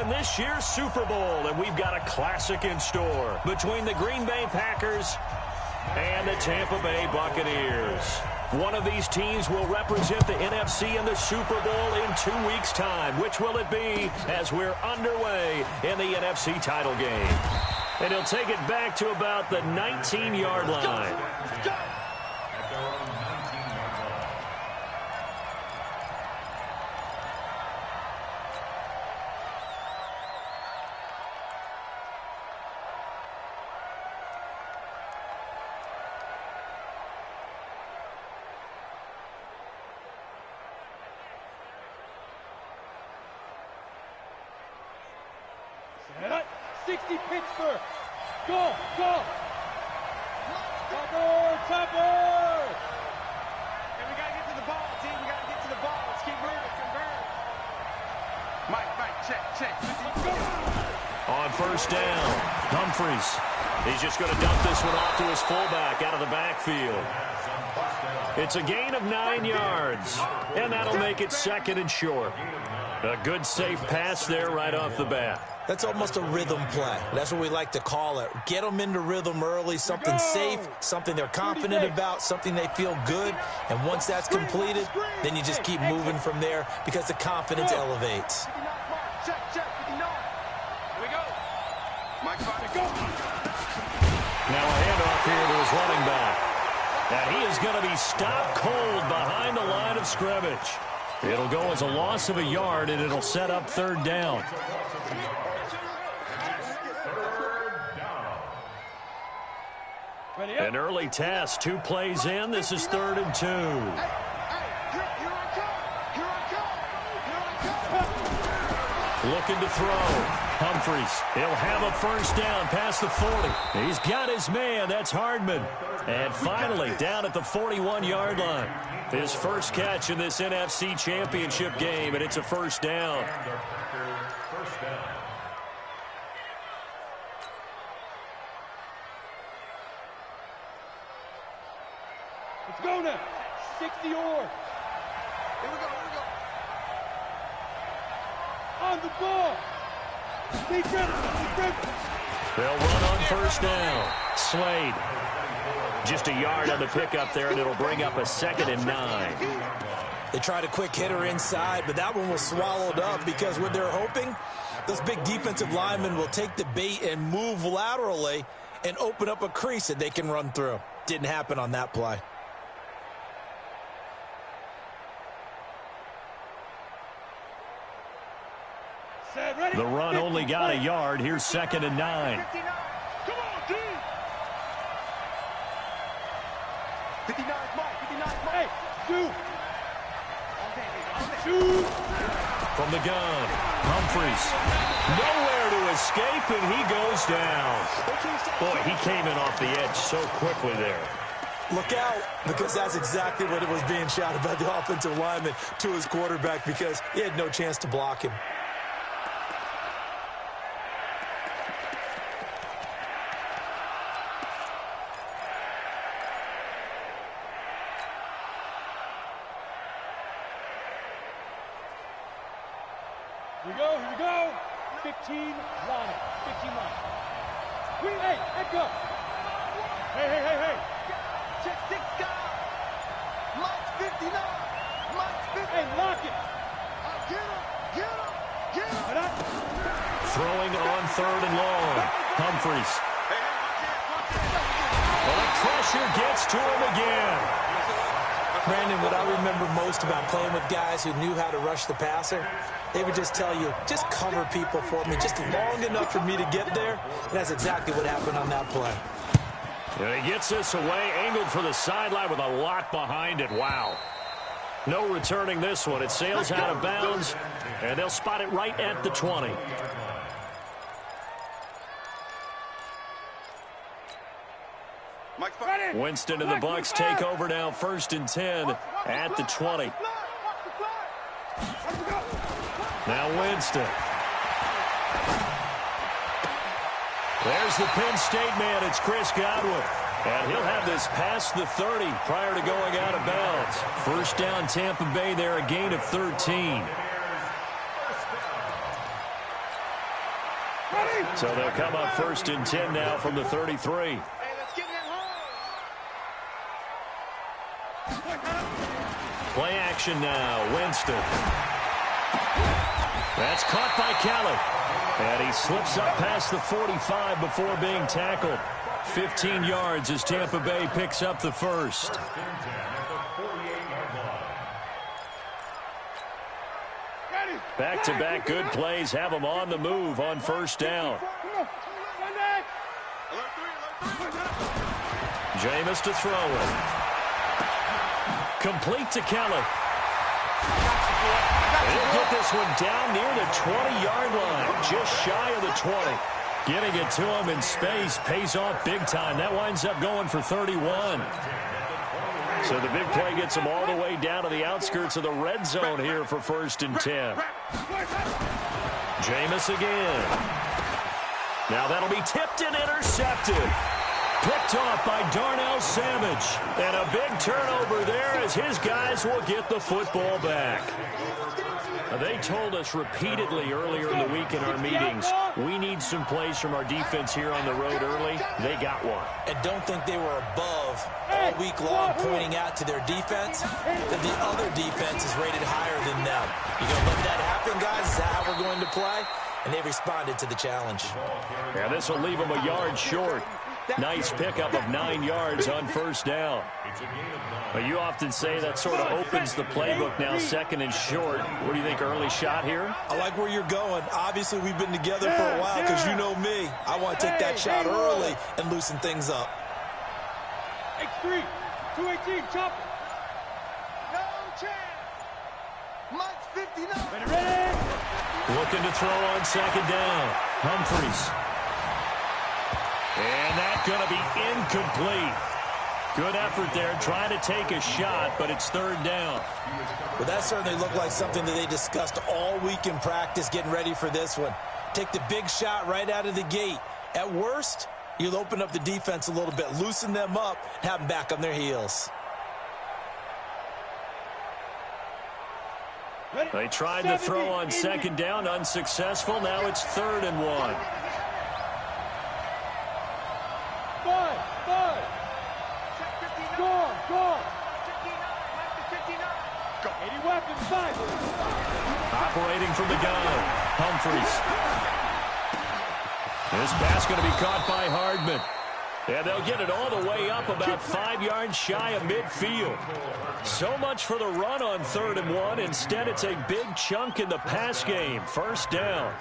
in this year's Super Bowl, and we've got a classic in store between the Green Bay Packers and the Tampa Bay Buccaneers. One of these teams will represent the NFC in the Super Bowl in 2 weeks' time. Which will it be as we're underway in the NFC title game? And he'll take it back to about the 19-yard line. Go. Set up. 60 Pittsburgh. Go, go. Topper. And we got to get to the ball, team. We got to get to the ball. Let's keep moving. Convert. Mike, check. Let's go. On first down, Humphries. He's just going to dump this one off to his fullback out of the backfield. It's a gain of 9 yards, and that'll make it second and short. A good, safe pass there right off the bat. That's almost a rhythm play. That's what we like to call it. Get them into rhythm early, something safe, something they're confident about, something they feel good. And once that's completed, then you just keep moving from there because the confidence elevates. Check. 59. Here we go. Mike, go. Now a handoff here to his running back. And he is going to be stopped cold behind the line of scrimmage. It'll go as a loss of a yard, and it'll set up third down. An early test, 2 plays in. This is 3rd and 2. Looking to throw. Humphries, he'll have a first down past the 40. He's got his man. That's Hardman. And finally, down at the 41-yard line. His first catch in this NFC Championship game, and it's a first down. Let's go now. 60 or. Here we go. On the ball. They'll run on first down. Slade. Just a yard on the pickup there, and it'll bring up a 2nd and 9. They tried a quick hitter inside, but that one was swallowed up because what they're hoping, those big defensive linemen will take the bait and move laterally and open up a crease that they can run through. Didn't happen on that play. The run only got a yard. Here's 2nd and 9. 59. Come on, dude. 59 Mike. Hey, shoot. From the gun, Humphries. Nowhere to escape, and he goes down. Boy, he came in off the edge so quickly there. Look out, because that's exactly what it was being shouted by the offensive lineman to his quarterback because he had no chance to block him. Here we go. 15 line. Hey, let go. Hey. Check 6 down. Mike's 59. Hey, lock it. Get him. Throwing on 3rd and long. Humphries. Well, the pressure gets to him again. Brandon, what I remember most about playing with guys who knew how to rush the passer, they would just tell you, just cover people for me, just long enough for me to get there. And that's exactly what happened on that play. And he gets this away, angled for the sideline with a lot behind it. Wow. No returning this one. It sails out of bounds, and they'll spot it right at the 20. Winston and the Bucs take over now, 1st and 10 at the 20. Now Winston. There's the Penn State man. It's Chris Godwin. And he'll have this past the 30 prior to going out of bounds. First down Tampa Bay there, a gain of 13. So they'll come up 1st and 10 now from the 33. Hey, let's get in that hole. Play action now. Winston. That's caught by Kelly. And he slips up past the 45 before being tackled. 15 yards as Tampa Bay picks up the first. Back-to-back good plays have them on the move on 1st down. Jameis to throw it. Complete to Kelly. He'll get this one down near the 20-yard line, just shy of the 20. Getting it to him in space pays off big time. That winds up going for 31. So the big play gets him all the way down to the outskirts of the red zone here for 1st and 10. Jameis again. Now that'll be tipped and intercepted. Picked off by Darnell Savage. And a big turnover there as his guys will get the football back. They told us repeatedly earlier in the week in our meetings, we need some plays from our defense here on the road early. They got one. And don't think they were above all week long pointing out to their defense that the other defense is rated higher than them. You going to let that happen, guys? Is that how we're going to play? And they responded to the challenge. Yeah, this will leave them a yard short. Nice pickup of 9 yards on 1st down. But you often say that sort of opens the playbook now, 2nd and short. What do you think, early shot here? I like where you're going. Obviously, we've been together for a while because you know me. I want to take that shot early and loosen things up. X3, 218, chop it. No chance. Mike's 59. Ready? Looking to throw on 2nd down. Humphries. And that's going to be incomplete. Good effort there, trying to take a shot, but it's 3rd down. Well, that certainly looked like something that they discussed all week in practice, getting ready for this one. Take the big shot right out of the gate. At worst, you'll open up the defense a little bit, loosen them up, have them back on their heels. They tried to throw on 2nd down, unsuccessful. Now it's 3rd and 1. 5. Go. 80 weapons, 5. Operating from the gun. Humphries. This pass going to be caught by Hardman. And they'll get it all the way up about 5 yards shy of midfield. So much for the run on 3rd and 1. Instead, it's a big chunk in the pass game. 1st down.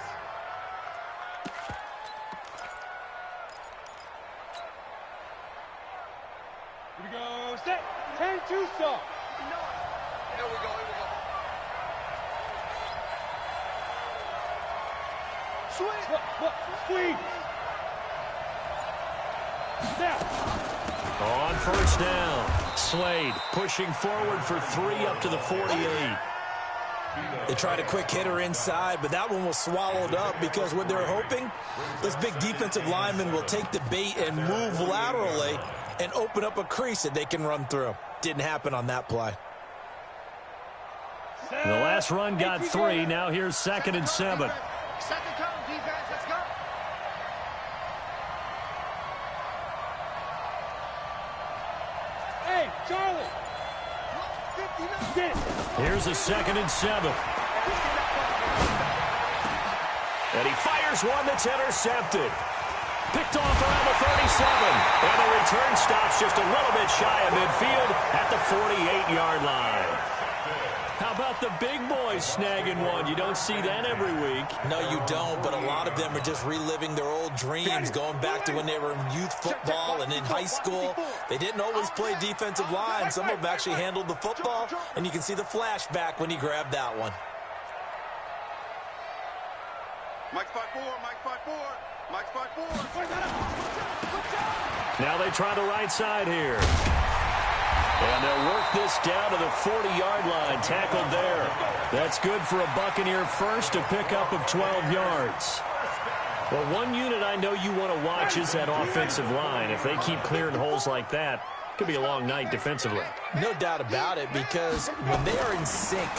Here we go. Set. 10-2 stop. Here we go. Squeeze. Now. On 1st down, Slade pushing forward for 3 up to the 48. They tried a quick hitter inside, but that one was swallowed up because what they're hoping, this big defensive lineman will take the bait and move laterally and open up a crease that they can run through. Didn't happen on that play. The last run got 3. Now here's 2nd and 7. 2nd down, defense. Let's go. Hey, Charlie. 59. Get it. Here's a 2nd and 7. And he fires one that's intercepted. Picked off around the 37. And the return stops just a little bit shy of midfield at the 48-yard line. How about the big boys snagging one? You don't see that every week. No, you don't, but a lot of them are just reliving their old dreams, going back to when they were in youth football and in high school. They didn't always play defensive line. Some of them actually handled the football, and you can see the flashback when he grabbed that one. Mike's 5-4. Mike's 5-4. Mike's 5-4. Now they try the right side here. And they'll work this down to the 40-yard line, tackled there. That's good for a Buccaneer first, a pickup of 12 yards. Well, one unit I know you want to watch is that offensive line. If they keep clearing holes like that, it could be a long night defensively. No doubt about it, because when they are in sync,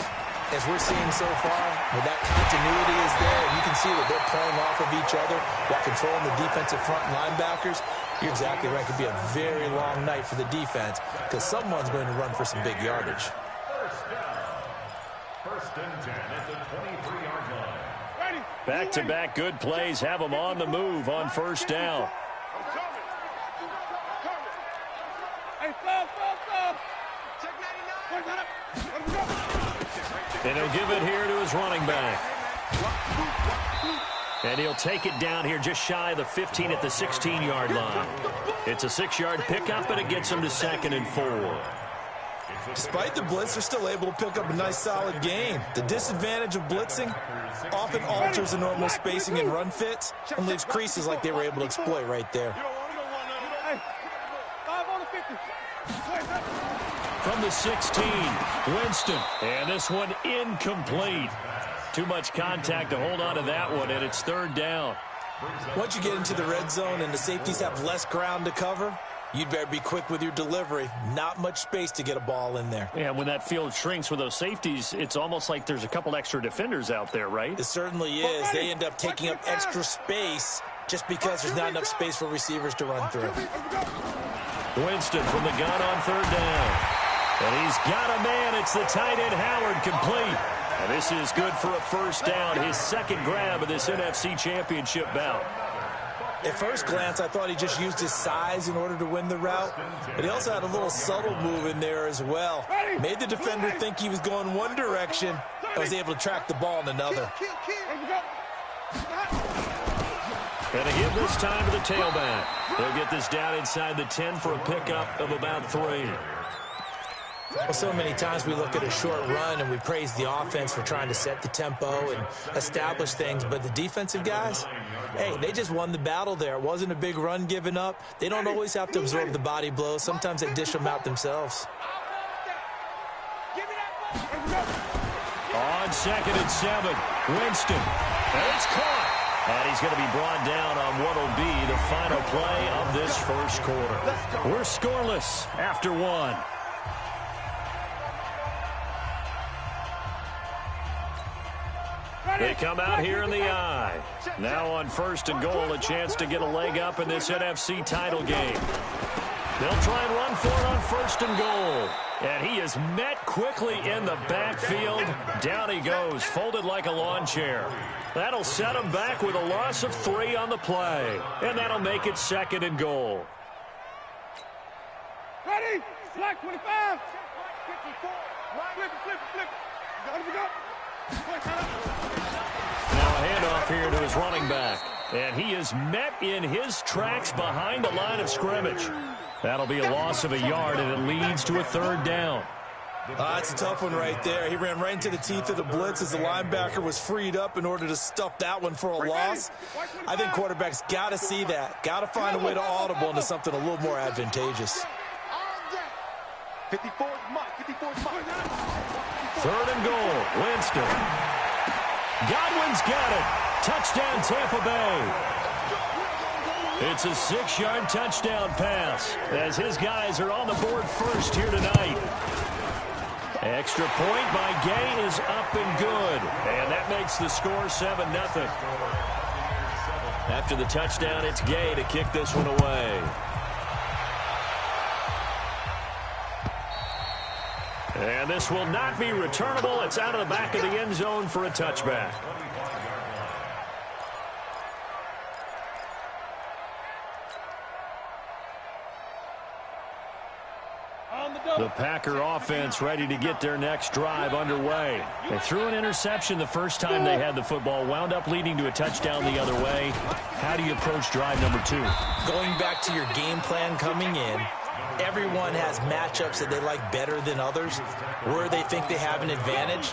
as we're seeing so far, where that continuity is there, and you can see that they're playing off of each other while controlling the defensive front linebackers, you're exactly right. It could be a very long night for the defense because someone's going to run for some big yardage. First and 10 at the 23-yard line. Back-to-back good plays have them on the move on first down. And he'll give it here to his running back. And he'll take it down here just shy of the 15 at the 16-yard line. It's a 6-yard pickup, but it gets him to 2nd and 4. Despite the blitz, they're still able to pick up a nice, solid gain. The disadvantage of blitzing often alters the normal spacing and run fits and leaves creases like they were able to exploit right there. From the 16, Winston. And this one incomplete. Too much contact to hold on to that one, and it's 3rd down. Once you get into the red zone and the safeties have less ground to cover, you'd better be quick with your delivery. Not much space to get a ball in there. Yeah, when that field shrinks with those safeties, it's almost like there's a couple extra defenders out there, right? It certainly is. They end up taking up extra space just because there's not enough space for receivers to run through. Winston from the gun on 3rd down. And he's got a man. It's the tight end, Howard, complete. And this is good for a first down, his 2nd grab of this NFC Championship bout. At first glance, I thought he just used his size in order to win the route, but he also had a little subtle move in there as well. Made the defender think he was going one direction and was able to track the ball in another. And a give this time to the tailback. They'll get this down inside the 10 for a pickup of about 3. Well, so many times we look at a short run and we praise the offense for trying to set the tempo and establish things, but the defensive guys, hey, they just won the battle there. It wasn't a big run given up. They don't always have to absorb the body blows. Sometimes they dish them out themselves. On 2nd and 7, Winston. And it's caught. And he's going to be brought down on what will be the final play of this first quarter. We're scoreless after 1. They come out here in the eye. Now on 1st and goal, a chance to get a leg up in this NFC title game. They'll try and run for it on 1st and goal. And he is met quickly in the backfield. Down he goes, folded like a lawn chair. That'll set him back with a loss of 3 on the play. And that'll make it 2nd and goal. Ready? Black 25. Flip. Now a handoff here to his running back. And he is met in his tracks behind the line of scrimmage. That'll be a loss of a yard, and it leads to a 3rd down. That's a tough one right there. He ran right into the teeth of the blitz as the linebacker was freed up in order to stuff that one for a loss. I think quarterbacks got to see that. Got to find a way to audible into something a little more advantageous. 3rd and goal, Winston. Godwin's got it. Touchdown, Tampa Bay. It's a 6-yard touchdown pass as his guys are on the board first here tonight. Extra point by Gay is up and good. And that makes the score 7-0. After the touchdown, it's Gay to kick this one away. And this will not be returnable. It's out of the back of the end zone for a touchback. The Packer offense ready to get their next drive underway. They threw an interception the first time they had the football, wound up leading to a touchdown the other way. How do you approach drive number 2? Going back to your game plan coming in, everyone has matchups that they like better than others. Where they think they have an advantage,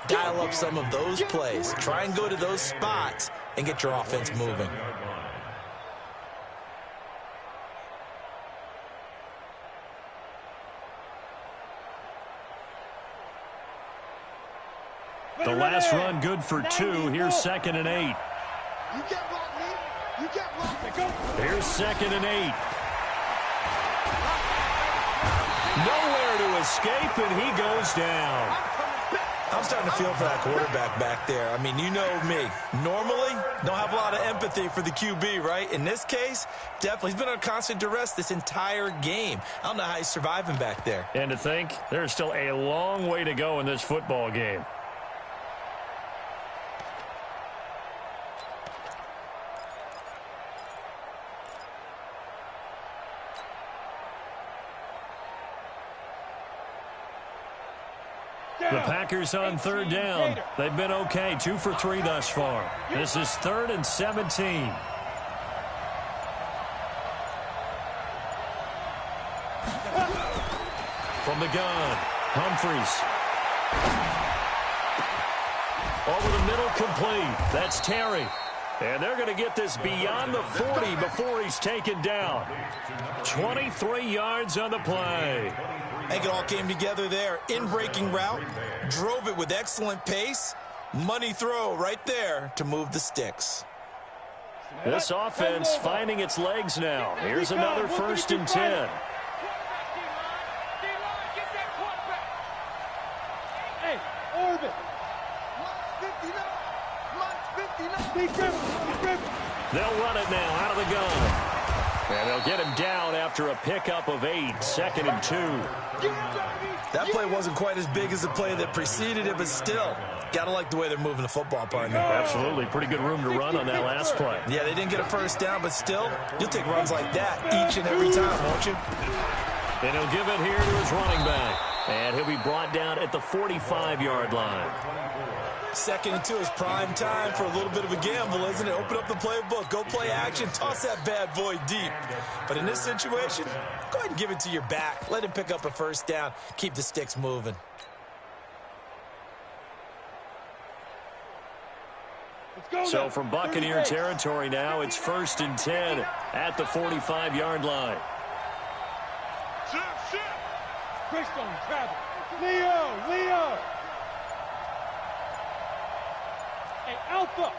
dial up some of those plays. Try and go to those spots and get your offense moving. The last run good for 2. Here's 2nd and 8. Here's 2nd and 8. Nowhere to escape, and he goes down. I'm starting to feel for that quarterback back there. I mean, you know me. Normally, don't have a lot of empathy for the QB, right? In this case, definitely. He's been under constant duress this entire game. I don't know how he's surviving back there. And to think, there's still a long way to go in this football game. The Packers on third down. They've been okay, 2 for 3 thus far. This is 3rd and 17. From the gun, Humphries. Over the middle, complete. That's Terry. And they're going to get this beyond the 40 before he's taken down. 23 yards on the play. I think it all came together there. In-breaking route, drove it with excellent pace. Money throw right there to move the sticks. This offense finding its legs now. Here's another 1st and 10. Hey, Orbit. They'll run it now out of the gun. And they'll get him down after a pickup of 8, 2nd and 2. That play wasn't quite as big as the play that preceded it, but still, got to like the way they're moving the football, partner. Absolutely. Pretty good room to run on that last play. Yeah, they didn't get a first down, but still, you'll take runs like that each and every time, won't you? And he'll give it here to his running back. And he'll be brought down at the 45-yard line. 2nd and 2 is prime time for a little bit of a gamble, isn't it? Open up the playbook, go play action, toss that bad boy deep. But in this situation, go ahead and give it to your back. Let him pick up a first down. Keep the sticks moving. So from Buccaneer territory now, it's 1st and 10 at the 45-yard line. Chris on travel. Leo. Hey, Alpha.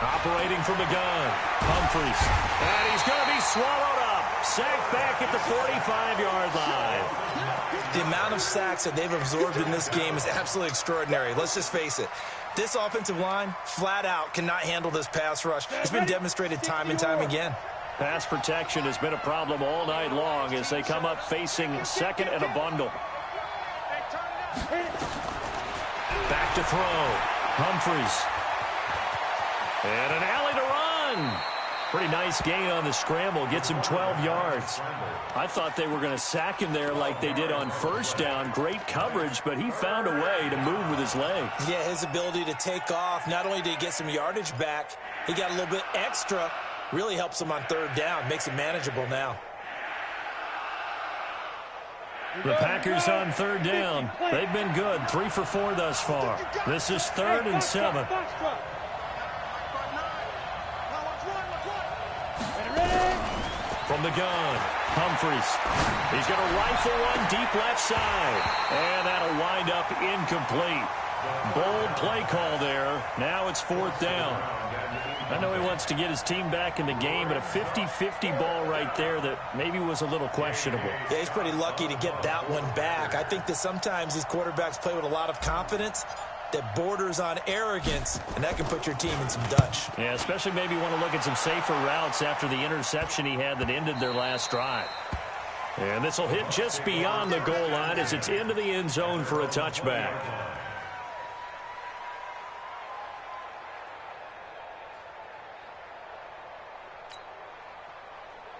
Operating from the gun, Humphries. And he's going to be swallowed up. Sacked back at the 45-yard line. The amount of sacks that they've absorbed in this game is absolutely extraordinary. Let's just face it. This offensive line, flat out, cannot handle this pass rush. It's been demonstrated time and time again. Pass protection has been a problem all night long as they come up facing 2nd and a bundle. Back to throw. Humphries. And an alley to run. Pretty nice gain on the scramble. Gets him 12 yards. I thought they were going to sack him there like they did on 1st down. Great coverage, but he found a way to move with his legs. Yeah, his ability to take off. Not only did he get some yardage back, he got a little bit extra. Really helps him on 3rd down. Makes it manageable now. The Packers on 3rd down. They've been good. 3 for 4 thus far. This is 3rd and 7. From the gun, Humphries. He's going to rifle one deep left side. And that'll wind up incomplete. Bold play call there. Now it's 4th down. I know he wants to get his team back in the game, but a 50-50 ball right there that maybe was a little questionable. Yeah, he's pretty lucky to get that one back. I think that sometimes these quarterbacks play with a lot of confidence that borders on arrogance, and that can put your team in some Dutch. Yeah, especially maybe want to look at some safer routes after the interception he had that ended their last drive. And this will hit just beyond the goal line as it's into the end zone for a touchback.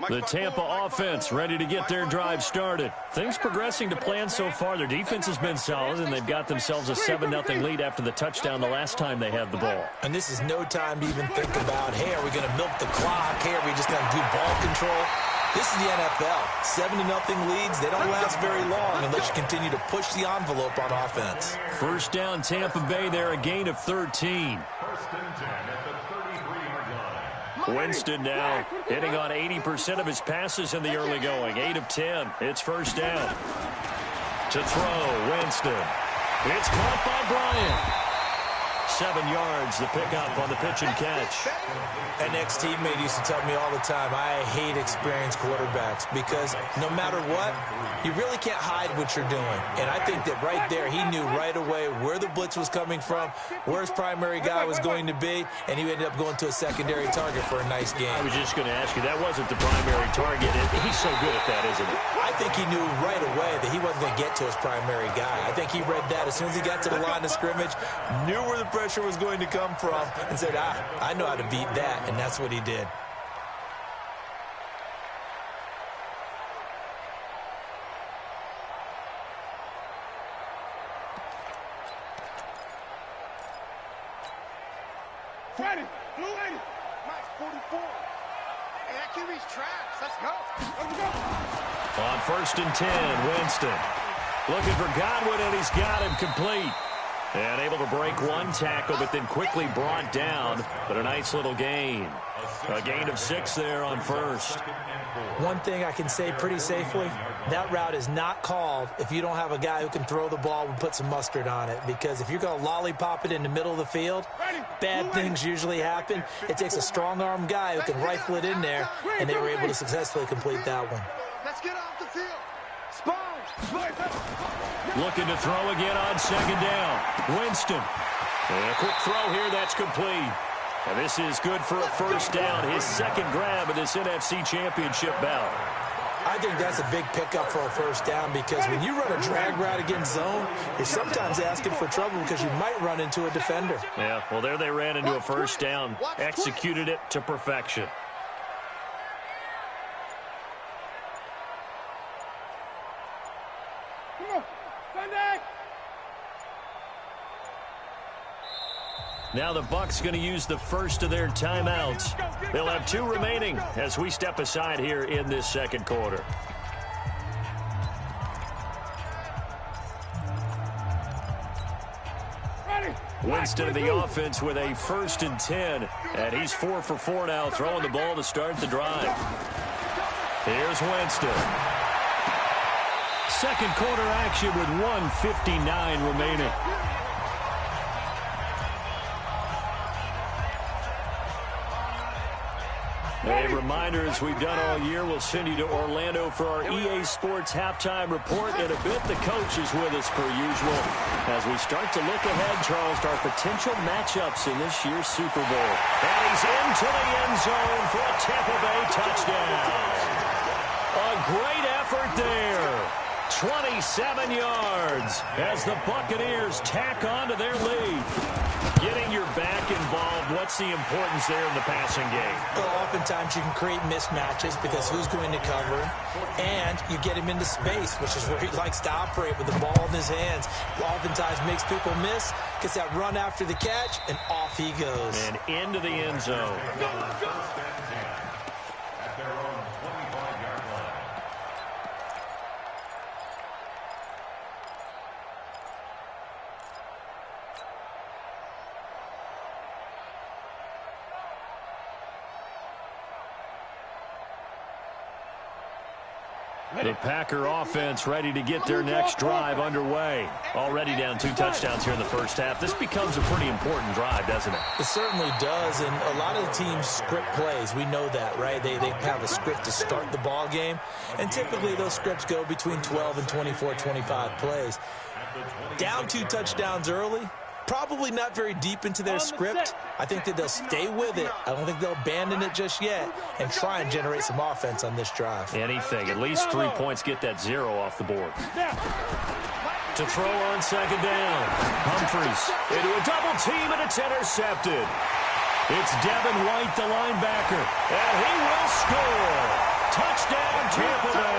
The Tampa offense ready to get their drive started. Things progressing to plan so far. Their defense has been solid, and they've got themselves a 7-0 lead after the touchdown the last time they had the ball. And this is no time to even think about, hey, are we going to milk the clock? Hey, are we just going to do ball control? This is the NFL. 7-0 leads, they don't last very long unless you continue to push the envelope on offense. 1st down, Tampa Bay there, a gain of 13. 1st and 10 at the 33-yard line. Winston now hitting on 80% of his passes in the early going. 8 of 10. It's 1st down. To throw, Winston. It's caught by Bryant. 7 yards, the pickup on the pitch and catch. An ex-teammate used to tell me all the time, I hate experienced quarterbacks because no matter what, you really can't hide what you're doing. And I think that right there, he knew right away where the blitz was coming from, where his primary guy was going to be, and he ended up going to a secondary target for a nice game. I was just going to ask you, that wasn't the primary target. He's so good at that, isn't he? I think he knew right away that he wasn't going to get to his primary guy. I think he read that as soon as he got to the line of scrimmage, knew where the pressure was going to come from, and said, I know how to beat that, and that's what he did. Ready, blue lady. Mike, 44. Hey, that QB's trash. Let's go. Let's go. On 1st and 10, Winston. Looking for Godwin, and he's got him complete. And able to break one tackle, but then quickly brought down. But a nice little gain. A gain of 6 there on 1st. One thing I can say pretty safely, that route is not called if you don't have a guy who can throw the ball and put some mustard on it. Because if you're going to lollipop it in the middle of the field, bad things usually happen. It takes a strong-arm guy who can rifle it in there, and they were able to successfully complete that one. Let's get off the field. Sponge. Looking to throw again on 2nd down. Winston. And a quick throw here, that's complete. And this is good for a 1st down, his 2nd grab of this NFC Championship bout. I think that's a big pickup for a 1st down because when you run a drag route against zone, you're sometimes asking for trouble because you might run into a defender. Yeah, well, there they ran into a 1st down, executed it to perfection. Now the Bucs going to use the first of their timeouts. They'll have 2 remaining as we step aside here in this 2nd quarter. Winston of the offense with a 1st and 10. And he's 4 for 4 now, throwing the ball to start the drive. Here's Winston. 2nd quarter action with 1:59 remaining. A reminder, as we've done all year, we'll send you to Orlando for our EA Sports halftime report. In a bit, the coach is with us per usual. As we start to look ahead, Charles, to our potential matchups in this year's Super Bowl. And he's into the end zone for a Tampa Bay touchdown. A great effort there. 27 yards as the Buccaneers tack on to their lead. Getting your back involved, what's the importance there in the passing game? Well, oftentimes you can create mismatches because who's going to cover him, and you get him into space, which is where he likes to operate with the ball in his hands. Oftentimes makes people miss, gets that run after the catch, and off he goes. And into the end zone. The Packer offense ready to get their next drive underway. Already down 2 touchdowns here in the 1st half. This becomes a pretty important drive, doesn't it? It certainly does, and a lot of the teams script plays. We know that, right? They have a script to start the ball game, and typically those scripts go between 12 and 24, 25 plays. Down 2 touchdowns early, probably not very deep into their script. I think that they'll stay with it. I don't think they'll abandon it just yet and try and generate some offense on this drive. Anything. At least 3 points, get that 0 off the board. To throw on 2nd down. Humphries into a double team, and it's intercepted. It's Devin White, the linebacker, and he will score. Touchdown, Tampa Bay.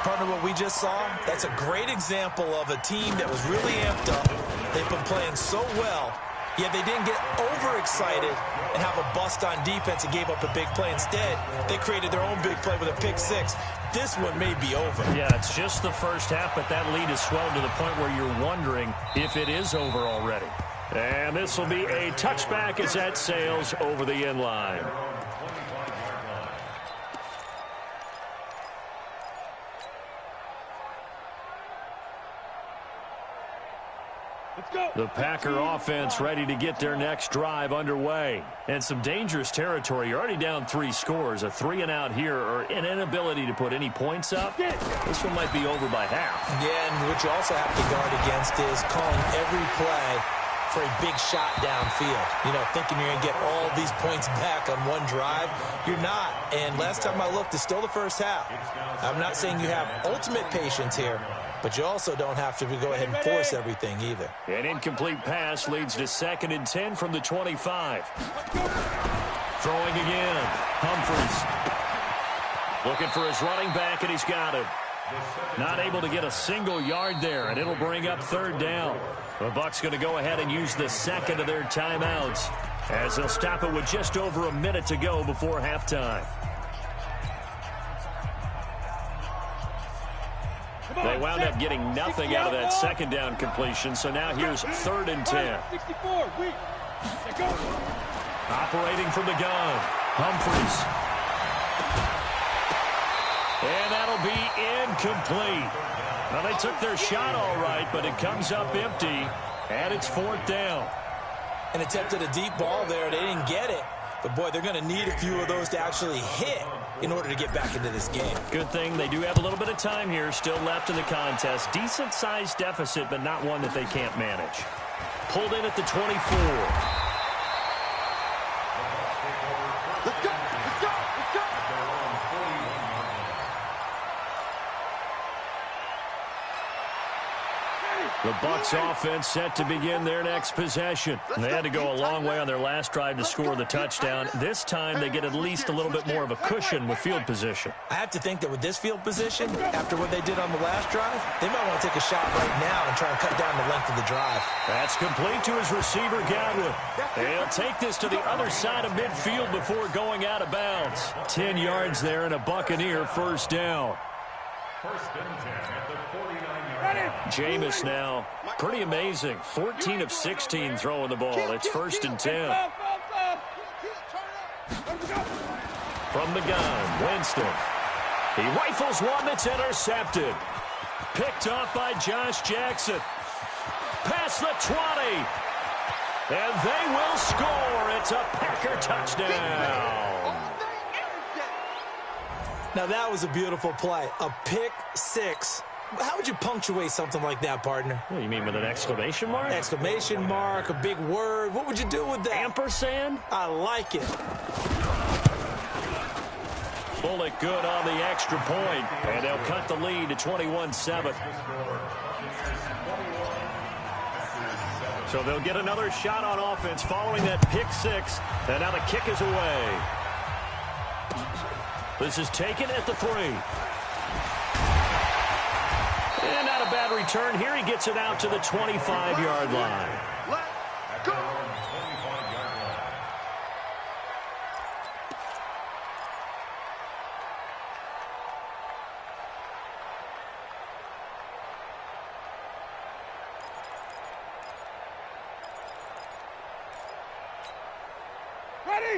Partner, what we just saw, that's a great example of a team that was really amped up. They've been playing so well, yet they didn't get overexcited and have a bust on defense and gave up a big play. Instead, they created their own big play with a pick 6. This one may be over. Yeah, it's just the 1st half, but that lead has swelled to the point where you're wondering if it is over already. And this will be a touchback as that sails over the end line. The Packer offense ready to get their next drive underway. And some dangerous territory. You're already down 3 scores. A 3-and-out here or an inability to put any points up. This one might be over by half. Yeah, and what you also have to guard against is calling every play for a big shot downfield. You know, thinking you're going to get all these points back on one drive. You're not. And last time I looked, it's still the first half. I'm not saying you have ultimate patience here, but you also don't have to go ahead and force everything either. An incomplete pass leads to 2nd and 10 from the 25. Throwing again. Humphries. Looking for his running back, and he's got it. Not able to get a single yard there, and it'll bring up 3rd down. The Bucs going to go ahead and use the 2nd of their timeouts as they'll stop it with just over a minute to go before halftime. They wound up getting nothing out of that 2nd down completion, so now here's 3rd and 10. Operating from the gun, Humphries. And that'll be incomplete. Well, they took their shot all right, but it comes up empty, and it's 4th down. And attempted a deep ball there. They didn't get it. But, boy, they're going to need a few of those to actually hit in order to get back into this game. Good thing they do have a little bit of time here still left in the contest. Decent-sized deficit, but not one that they can't manage. Pulled in at the 24. Let's go! Let's go! Let's go! The Bucs offense set to begin their next possession. They had to go a long way on their last drive to score the touchdown. This time they get at least a little bit more of a cushion with field position. I have to think that with this field position, after what they did on the last drive, they might want to take a shot right now and try and cut down the length of the drive. That's complete to his receiver, Godwin. He'll take this to the other side of midfield before going out of bounds. 10 yards there and a Buccaneer 1st down. 1st and 10 at the 49-yard line. Jameis now, pretty amazing. 14 of 16 throwing the ball. It's 1st and 10. From the gun, Winston. He rifles one that's intercepted. Picked off by Josh Jackson. Past the 20. And they will score. It's a Packer touchdown. Now, that was a beautiful play. A pick 6. How would you punctuate something like that, partner? What do you mean, with an exclamation mark? Exclamation mark, a big word. What would you do with that? Ampersand? I like it. Bullock good on the extra point, and they'll cut the lead to 21-7. So they'll get another shot on offense following that pick 6, and now the kick is away. This is taken at the 3. And not a bad return. Here he gets it out to the 25-yard line. Let's go!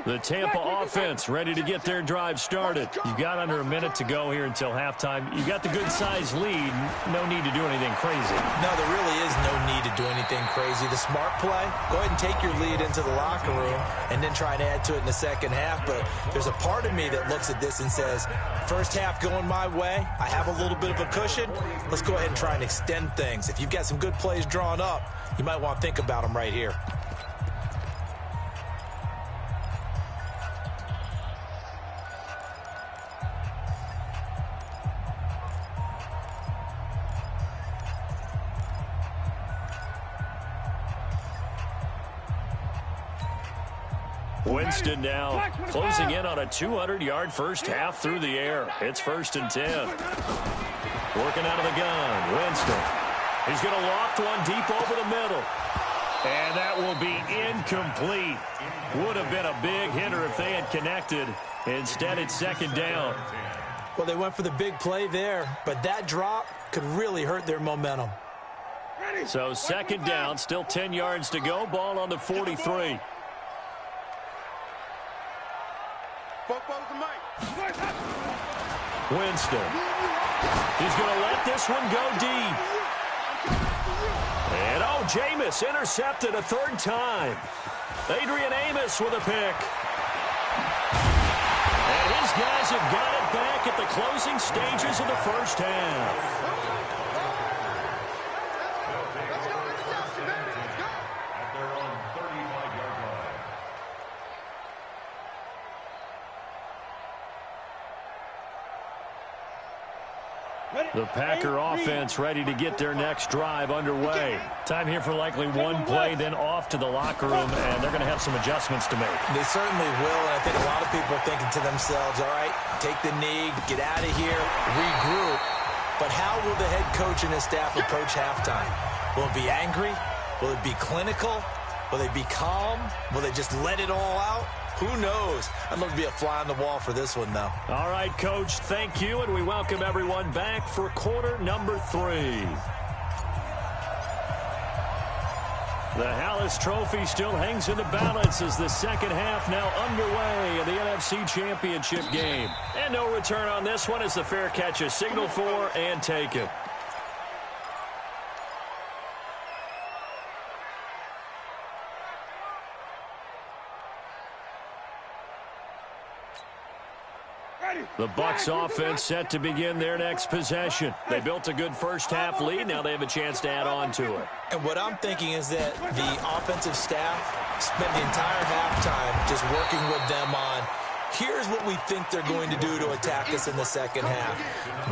The Tampa offense ready to get their drive started. You've got under a minute to go here until halftime. You've got the good-sized lead. No need to do anything crazy. No, there really is no need to do anything crazy. The smart play, go ahead and take your lead into the locker room and then try and add to it in the 2nd half. But there's a part of me that looks at this and says, first half going my way, I have a little bit of a cushion. Let's go ahead and try and extend things. If you've got some good plays drawn up, you might want to think about them right here. Winston now closing in on a 200-yard first half through the air. It's 1st and 10. Working out of the gun, Winston. He's going to loft one deep over the middle. And that will be incomplete. Would have been a big hitter if they had connected. Instead, it's 2nd down. Well, they went for the big play there, but that drop could really hurt their momentum. So 2nd down, still 10 yards to go. Ball on the 43. Winston. He's going to let this one go deep. And, oh, Jameis intercepted a third time. Adrian Amos with a pick. And his guys have got it back at the closing stages of the first half. At their own 35-yard line. The Packer offense ready to get their next drive underway. Time here for likely one play, then off to the locker room, and they're going to have some adjustments to make. They certainly will, and I think a lot of people are thinking to themselves, all right, take the knee, get out of here, regroup. But how will the head coach and his staff approach halftime? Will it be angry? Will it be clinical? Will they be calm? Will they just let it all out? Who knows? I'd love to be a fly on the wall for this one, though. All right, Coach, thank you, and we welcome everyone back for quarter number 3. The Hallis Trophy still hangs in the balance as the second half now underway in the NFC Championship game. And no return on this one as the fair catch is signaled for and taken. The Bucs offense set to begin their next possession. They built a good first half lead. Now they have a chance to add on to it. And what I'm thinking is that the offensive staff spent the entire halftime just working with them on, here's what we think they're going to do to attack us in the second half.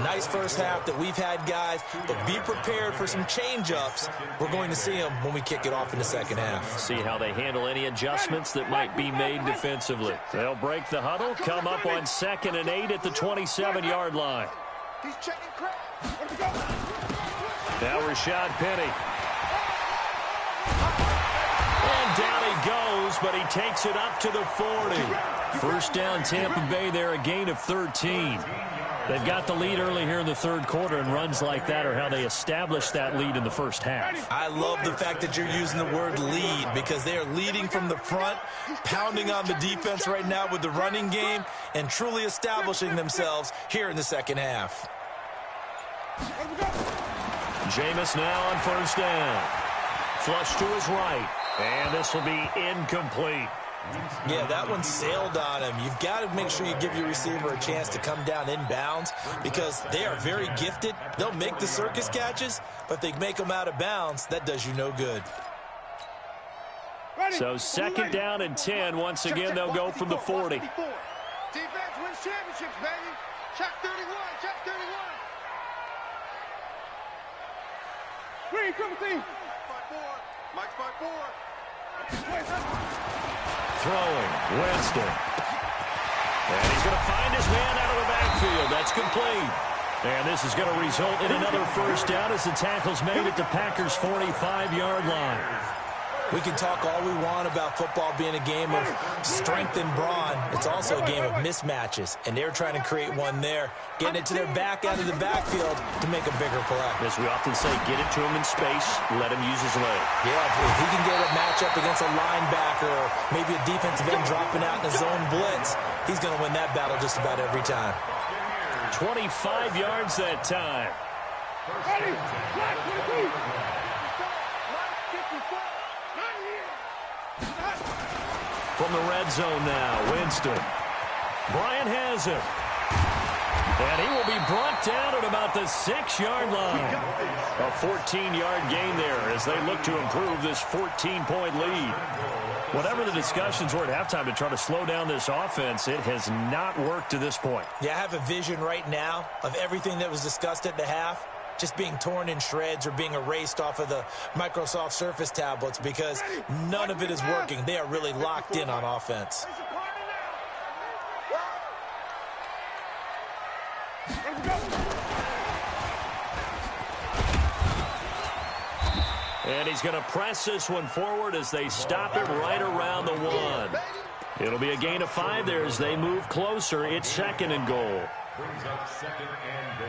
Nice first half that we've had, guys, but be prepared for some change-ups. We're going to see them when we kick it off in the second half. See how they handle any adjustments that might be made defensively. They'll break the huddle, come up on 2nd and 8 at the 27-yard line. He's checking crap. Now Rashad Penny. And down he goes, but he takes it up to the 40. First down, Tampa Bay there, a gain of 13. They've got the lead early here in the third quarter, and runs like that are how they establish that lead in the first half. I love the fact that you're using the word lead because they are leading from the front, pounding on the defense right now with the running game, and truly establishing themselves here in the second half. Jameis now on first down. Flush to his right, and this will be incomplete. Yeah, that one sailed on him. You've got to make sure you give your receiver a chance to come down inbounds because they are very gifted. They'll make the circus catches, but if they make them out of bounds, that does you no good. So 2nd down and 10. Once again, they'll go from the 40. Defense wins championships, baby. Check 31, check 31. Green, come see. Mike's by 4. Throwing, Winston. And he's going to find his man out of the backfield. That's complete. And this is going to result in another first down as the tackle's made at the Packers' 45-yard line. We can talk all we want about football being a game of strength and brawn. It's also a game of mismatches, and they're trying to create one there, getting it to their back out of the backfield to make a bigger play. As we often say, get it to him in space, let him use his leg. Yeah, if he can get a matchup against a linebacker or maybe a defensive end dropping out in a zone blitz, he's going to win that battle just about every time. 25 yards that time. From the red zone now, Winston. Bryant has it. And he will be brought down at about the 6-yard line. A 14-yard gain there as they look to improve this 14-point lead. Whatever the discussions were at halftime to try to slow down this offense, it has not worked to this point. Yeah, I have a vision right now of everything that was discussed at the half just being torn in shreds or being erased off of the Microsoft Surface tablets because none of it is working. They are really locked in on offense. And he's going to press this one forward as they stop it right around the 1. It'll be a gain of 5 there as they move closer. It's 2nd and goal. Brings up 2nd and goal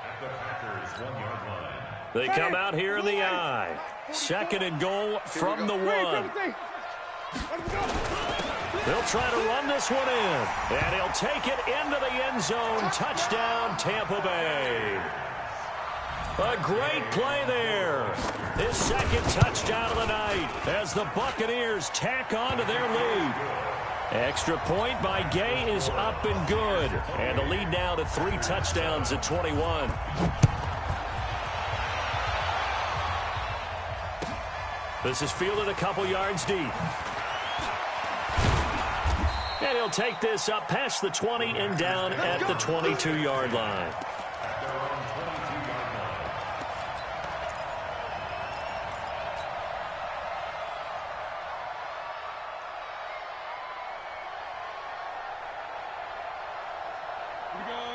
at the Packers' 1-yard line. They come out here in the I. 2nd and goal from the 1. They'll try to run this one in. And he'll take it into the end zone. Touchdown, Tampa Bay. A great play there. His second touchdown of the night as the Buccaneers tack on to their lead. Extra point by Gay is up and good. And the lead now to 3 touchdowns at 21. This is fielded a couple yards deep. And he'll take this up past the 20 and down at the 22-yard line.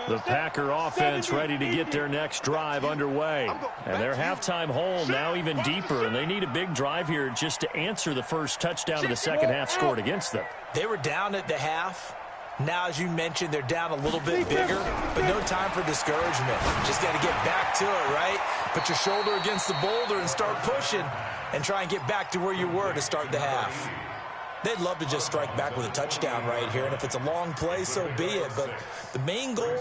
The Packer offense ready to get their next drive underway. And their halftime hole now even deeper, and they need a big drive here just to answer the first touchdown of the second half scored against them. They were down at the half. Now, as you mentioned, they're down a little bit bigger, but no time for discouragement. Just got to get back to it, right? Put your shoulder against the boulder and start pushing and try and get back to where you were to start the half. They'd love to just strike back with a touchdown right here, and if it's a long play, so be it. But the main goal,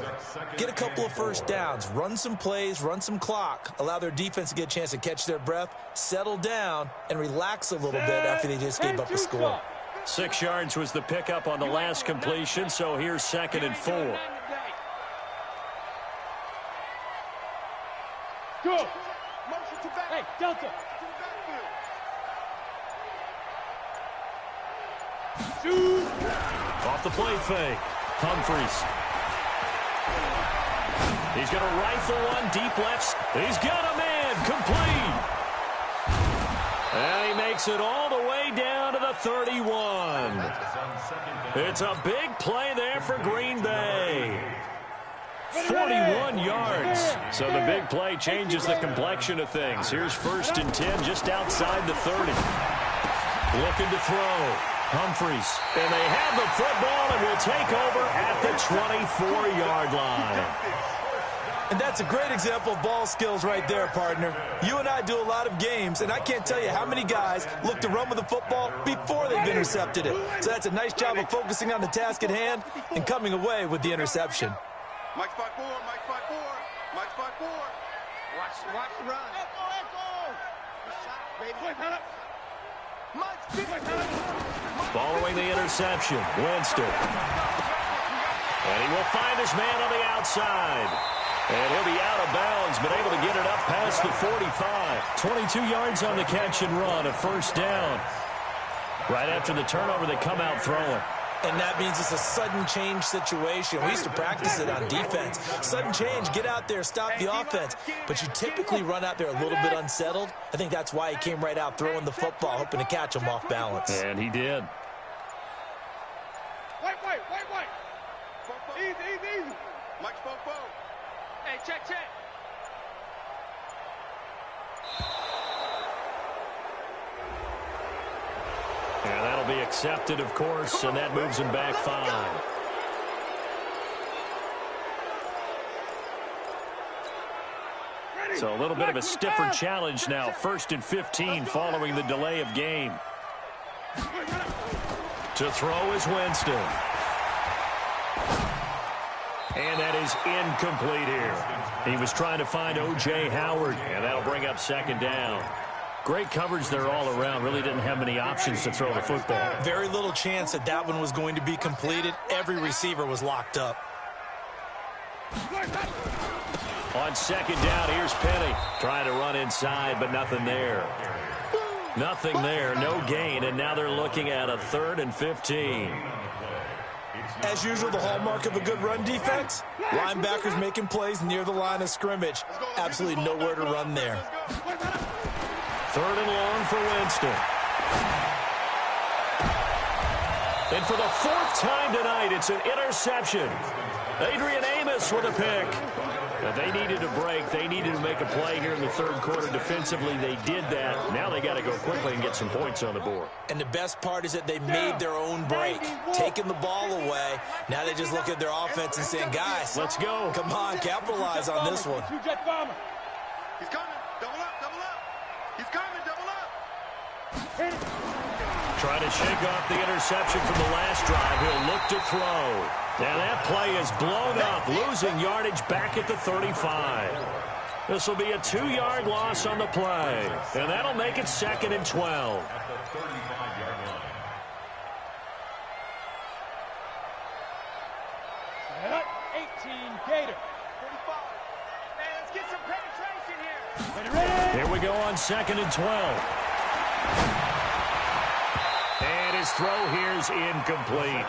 get a couple of first downs, run some plays, run some clock, allow their defense to get a chance to catch their breath, settle down, and relax a little bit after they just gave up a score. 6 yards was the pickup on the last completion, so here's 2nd and 4. Go! Hey, Delta! Off the play fake. Humphries. He's going to rifle one deep left. He's got a man. Complete. And he makes it all the way down to the 31. It's a big play there for Green Bay. 41 yards. So the big play changes the complexion of things. Here's 1st and 10 just outside the 30. Looking to throw. Humphries. And they have the football and will take over at the 24-yard line. And that's a great example of ball skills right there, partner. You and I do a lot of games, and I can't tell you how many guys look to run with the football before they've intercepted it. So that's a nice job of focusing on the task at hand and coming away with the interception. Mike spot 4, Mike spot 4, Mike spot 4. Watch the run. Echo. Following the interception, Winston. And he will find his man on the outside. And he'll be out of bounds, but able to get it up past the 45. 22 yards on the catch and run, a 1st down. Right after the turnover, they come out throwing. And that means it's a sudden change situation. We used to practice it on defense. Sudden change, get out there, stop the offense. But you typically run out there a little bit unsettled. I think that's why he came right out throwing the football, hoping to catch him off balance. And he did. Wait. Easy. Mike spot 4. Hey, check. And that'll be accepted, of course, and that moves him back 5. So a little bit of a stiffer challenge now. 1st and 15 following the delay of game. To throw is Winston. And that is incomplete here. He was trying to find O.J. Howard, and that'll bring up 2nd down. Great coverage there all around. Really didn't have many options to throw the football. Very little chance that that one was going to be completed. Every receiver was locked up. On 2nd down, here's Penny. Trying to run inside, but nothing there. Nothing there, no gain, and now they're looking at a 3rd and 15. As usual, the hallmark of a good run defense, linebackers making plays near the line of scrimmage. Absolutely nowhere to run there. 3rd and long for Winston. And for the 4th time tonight, it's an interception. Adrian Amos with a pick. Now they needed a break. They needed to make a play here in the 3rd quarter defensively. They did that. Now they got to go quickly and get some points on the board. And the best part is that they made their own break, taking the ball away. Now they just look at their offense and saying, guys, let's go. Come on, capitalize on this one. He's coming. Double up. He's coming. Double up. Trying to shake off the interception from the last drive. He'll look to throw. Now that play is blown up, losing yardage back at the 35. This will be a 2-yard loss on the play, and that'll make it 2nd and 12. At the 35-yard line. 18, Gator. 45. Man, let's get some penetration here. Here we go on 2nd and 12. And his throw here is incomplete.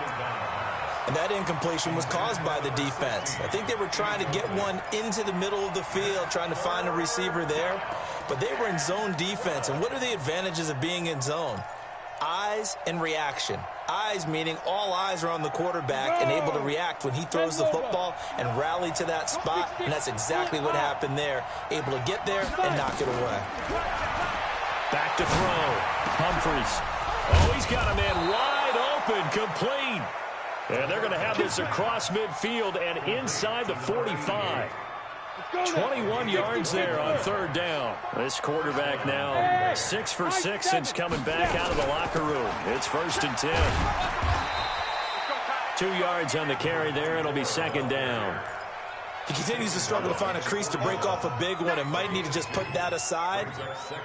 And that incompletion was caused by the defense. I think they were trying to get one into the middle of the field, trying to find a receiver there. But they were in zone defense. And what are the advantages of being in zone? Eyes and reaction. Eyes meaning all eyes are on the quarterback and able to react when he throws the football and rally to that spot. And that's exactly what happened there. Able to get there and knock it away. Back to throw. Humphries. Oh, he's got a man wide open, complete. And they're going to have this across midfield and inside the 45. 21 yards there on 3rd down. This quarterback now 6 for 6 since coming back out of the locker room. It's 1st and 10. 2 yards on the carry there. It'll be 2nd down. He continues to struggle to find a crease to break off a big one and might need to just put that aside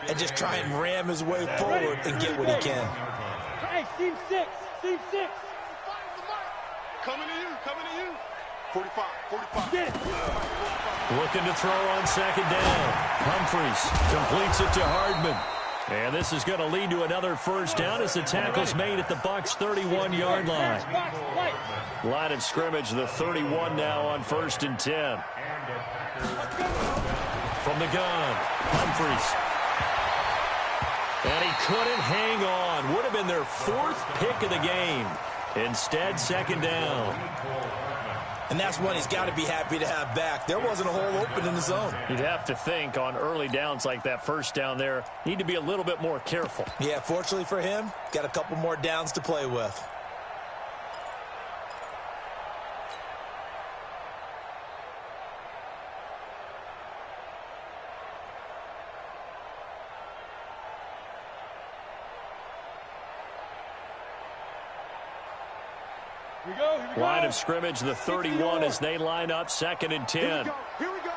and just try and ram his way forward and get what he can. Hey, team 6, team 6. Coming to you. 45, 45. Looking to throw on 2nd down. Humphries completes it to Hardman. And this is going to lead to another 1st down as the tackle's made at the Bucs' 31-yard line. Line of scrimmage, the 31 now on 1st and 10. From the gun, Humphries. And he couldn't hang on. Would have been their 4th pick of the game. Instead, 2nd down. And that's one he's got to be happy to have back. There wasn't a hole open in the zone. You'd have to think on early downs like that 1st down there, need to be a little bit more careful. Yeah, fortunately for him, got a couple more downs to play with. Line of scrimmage, the 31 as they line up 2nd and 10. Here we go.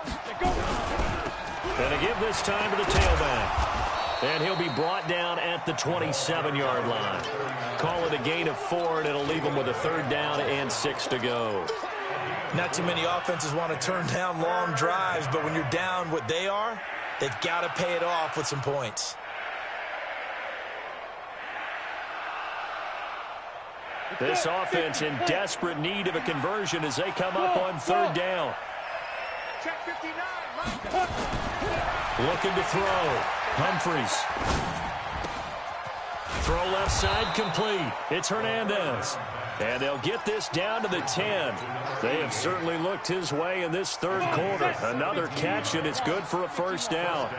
And to give this time to the tailback. And he'll be brought down at the 27-yard line. Call it a gain of 4, and it'll leave him with a 3rd down and 6 to go. Not too many offenses want to turn down long drives, but when you're down what they are, they've got to pay it off with some points. This offense in desperate need of a conversion as they come up on 3rd down. Check 59. Looking to throw. Humphries. Throw left side complete. It's Hernandez. And they'll get this down to the 10. They have certainly looked his way in this 3rd quarter. Another catch, and it's good for a 1st down.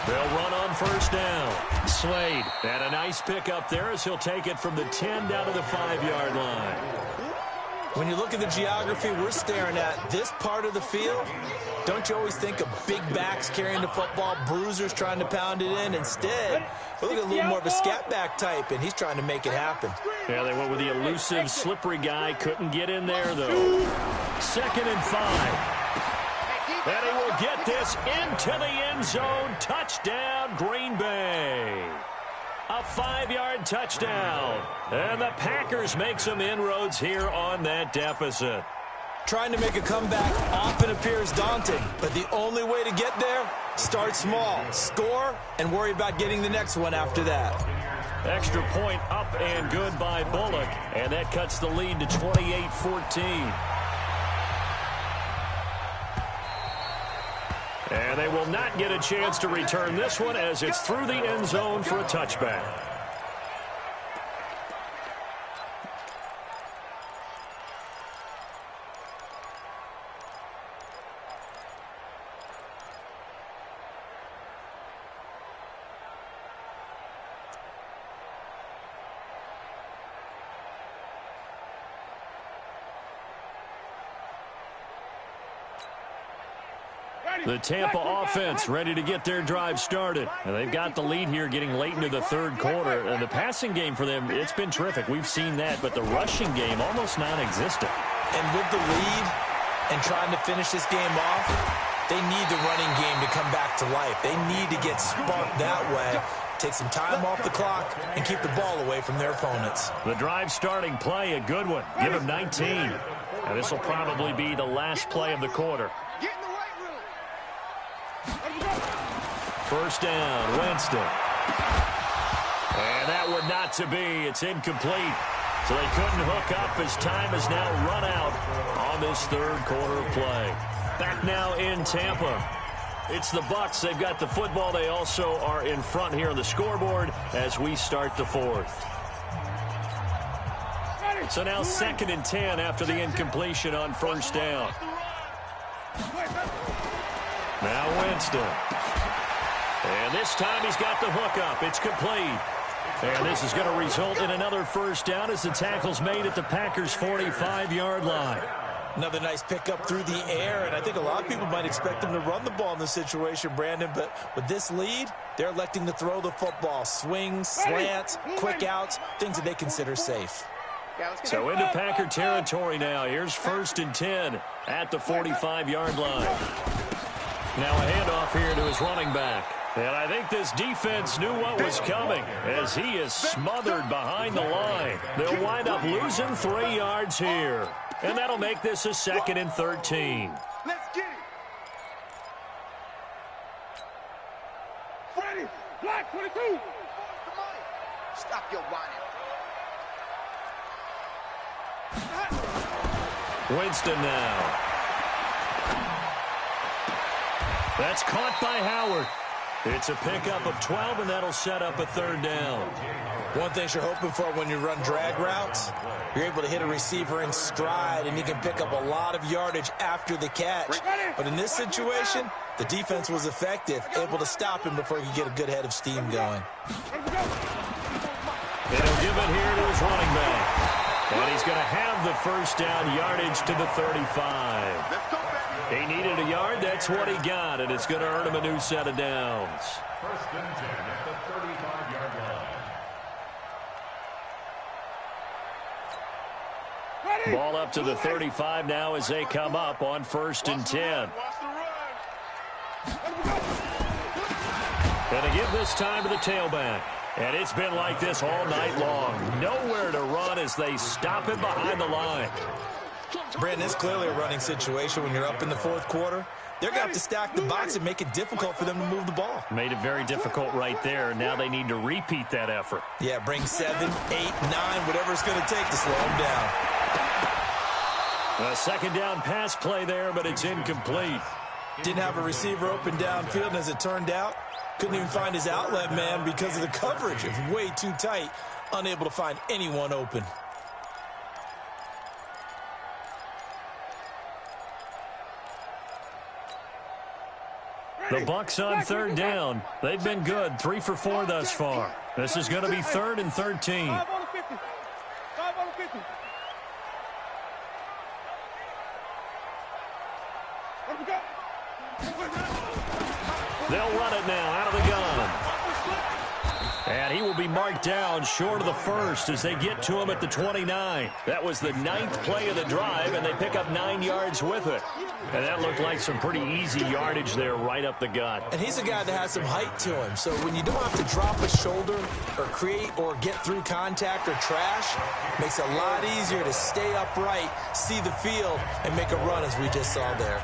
They'll run on 1st down. Slade. And a nice pickup there as he'll take it from the 10 down to the 5-yard line. When you look at the geography we're staring at, this part of the field, don't you always think of big backs carrying the football, bruisers trying to pound it in? Instead, we're looking at a little more of a scat back type, and he's trying to make it happen. Yeah, they went with the elusive, slippery guy. Couldn't get in there, though. 2nd and 5. And he will get this into the end zone. Touchdown, Green Bay. A 5-yard touchdown. And the Packers make some inroads here on that deficit. Trying to make a comeback often appears daunting, but the only way to get there, start small, score, and worry about getting the next one after that. Extra point up and good by Bullock. And that cuts the lead to 28-14. And they will not get a chance to return this one as it's through the end zone for a touchback. The Tampa offense ready to get their drive started. And they've got the lead here getting late into the 3rd quarter. And the passing game for them, it's been terrific. We've seen that, but the rushing game almost non-existent. And with the lead, and trying to finish this game off, they need the running game to come back to life. They need to get sparked that way, take some time off the clock, and keep the ball away from their opponents. The drive starting play, a good one. Give him 19. And this will probably be the last play of the quarter. Get in the weight room. First down, Winston. And that would not to be. It's incomplete. So they couldn't hook up as time has now run out on this third quarter of play. Back now in Tampa. It's the Bucs. They've got the football. They also are in front here on the scoreboard as we start the fourth. So now 2nd and 10 after the incompletion on first down. Now Winston. And this time he's got the hook up. It's complete. And this is going to result in another first down as the tackle's made at the Packers' 45-yard line. Another nice pickup through the air, and I think a lot of people might expect them to run the ball in this situation, Brandon, but with this lead, they're electing to throw the football. Swings, slants, quick outs, things that they consider safe. So into Packer territory now. Here's 1st and 10 at the 45-yard line. Now a handoff here to his running back. And I think this defense knew what was coming as he is smothered behind the line. They'll wind up losing 3 yards here. And that'll make this a 2nd and 13. Let's get it. Ready. Black 22. Stop your whining. Winston now. That's caught by Howard. It's a pickup of 12, and that'll set up a 3rd down. One thing you're hoping for when you run drag routes, you're able to hit a receiver in stride, and you can pick up a lot of yardage after the catch. But in this situation, the defense was effective, able to stop him before he could get a good head of steam going. And he'll give it here to his running back. And he's going to have the first down yardage to the 35. He needed a yard. That's what he got, and it's going to earn him a new set of downs. 1st and 10 at the 35-yard line. Ball up to the 35 now as they come up on 1st and 10. And to give this time to the tailback. And it's been like this all night long. Nowhere to run as they stop him behind the line. Brandon, it's clearly a running situation when you're up in the 4th quarter. They're going to have to stack the box and make it difficult for them to move the ball. Made it very difficult right there. Now they need to repeat that effort. Yeah, bring 7, 8, 9, whatever it's going to take to slow them down. A 2nd down pass play there, but it's incomplete. Didn't have a receiver open downfield, and as it turned out, couldn't even find his outlet man because of the coverage. It was way too tight, unable to find anyone open. The Bucs on 3rd down. They've been good, 3 for 4 thus far. This is going to be 3rd and 13. 5 on the 50. 5 on the 50. Let me go. They'll run it now out of the gun. And he will be marked down short of the 1st as they get to him at the 29. That was the 9th play of the drive, and they pick up 9 yards with it. And that looked like some pretty easy yardage there right up the gut. And he's a guy that has some height to him, so when you don't have to drop a shoulder or create or get through contact or trash, it makes it a lot easier to stay upright, see the field, and make a run as we just saw there.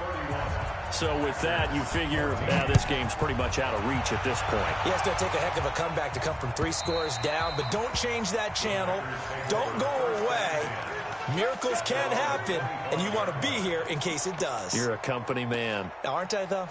So with that, you figure this game's pretty much out of reach at this point. Yeah, it's going to take a heck of a comeback to come from 3 scores down, but don't change that channel. Don't go away. Miracles can happen, and you want to be here in case it does. You're a company man. Aren't I, though?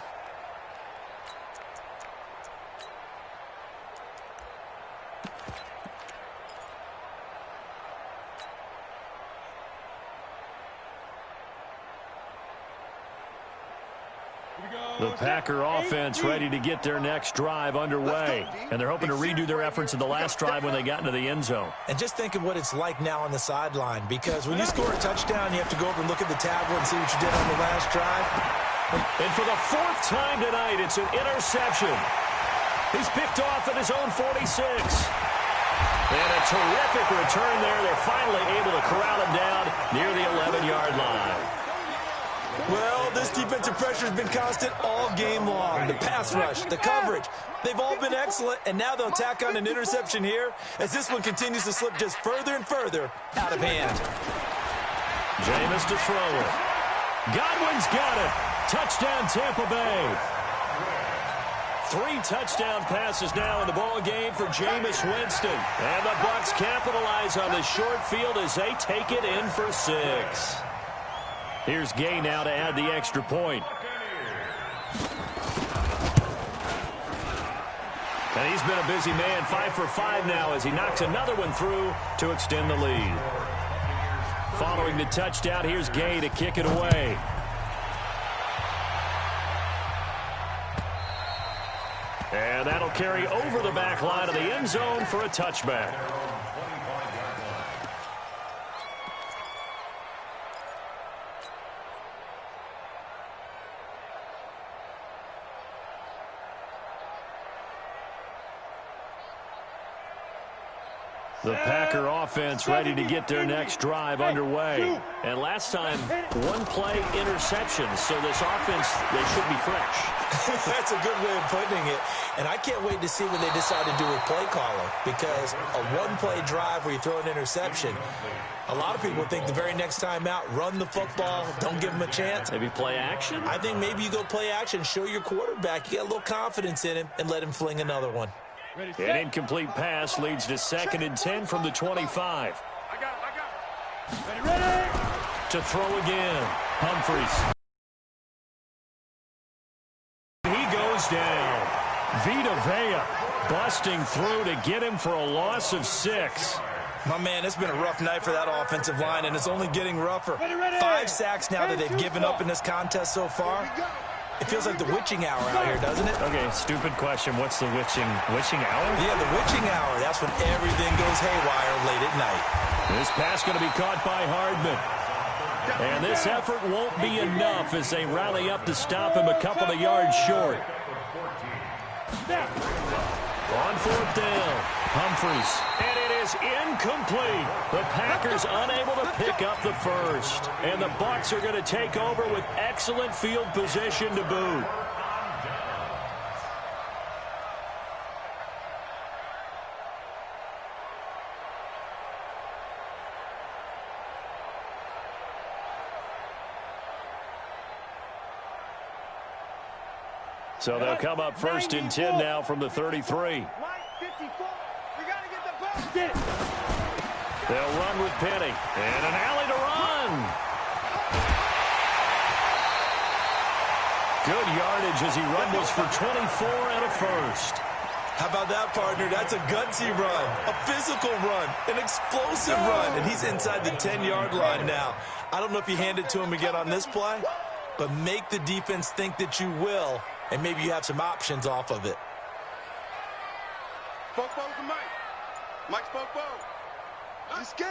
The Packer offense ready to get their next drive underway. And they're hoping to redo their efforts in the last drive when they got into the end zone. And just think of what it's like now on the sideline, because when you score a touchdown, you have to go over and look at the tablet and see what you did on the last drive. And for the 4th time tonight, it's an interception. He's picked off at his own 46. And a terrific return there. They're finally able to corral him down near the 11-yard line. Well, this defensive pressure has been constant all game long. The pass rush, the coverage, they've all been excellent, and now they'll tack on an interception here as this one continues to slip just further and further out of hand. Jameis to throw it. Godwin's got it. Touchdown, Tampa Bay. 3 touchdown passes now in the ball game for Jameis Winston. And the Bucs capitalize on the short field as they take it in for 6. Here's Gay now to add the extra point. And he's been a busy man, 5 for 5 now as he knocks another one through to extend the lead. Following the touchdown, here's Gay to kick it away. And that'll carry over the back line of the end zone for a touchback. The Packer offense ready to get their next drive underway. And last time, 1-play interception. So this offense, they should be fresh. That's a good way of putting it. And I can't wait to see what they decide to do with play calling, because a 1-play drive where you throw an interception, a lot of people think the very next time out, run the football, don't give them a chance. Maybe play action? I think maybe you go play action, show your quarterback, you got a little confidence in him, and let him fling another one. An incomplete pass leads to 2nd and 10 from the 25. I got it. Ready? To throw again. Humphries. He goes down. Vita Vea busting through to get him for a loss of 6. My man, it's been a rough night for that offensive line, and it's only getting rougher. 5 sacks now that they've given up in this contest so far. It feels like the witching hour out here, doesn't it? Okay, stupid question. What's the witching hour? Yeah, the witching hour. That's when everything goes haywire late at night. This pass going to be caught by Hardman. And this effort won't be enough as they rally up to stop him a couple of yards short. On 4th down, Humphries. And it is incomplete. The Packers unable to pick up the first. And the Bucs are going to take over with excellent field position to boot. So they'll come up 1st and 10 now from the 33. They'll run with Penny. And an alley to run. Good yardage as he rumbles for 24 and a first. How about that, partner? That's a gutsy run, a physical run, an explosive run, and he's inside the 10-yard line now. I don't know if you hand it to him again on this play, but make the defense think that you will, and maybe you have some options off of it. Spoke to Mike. Mike spoke. I'm scared.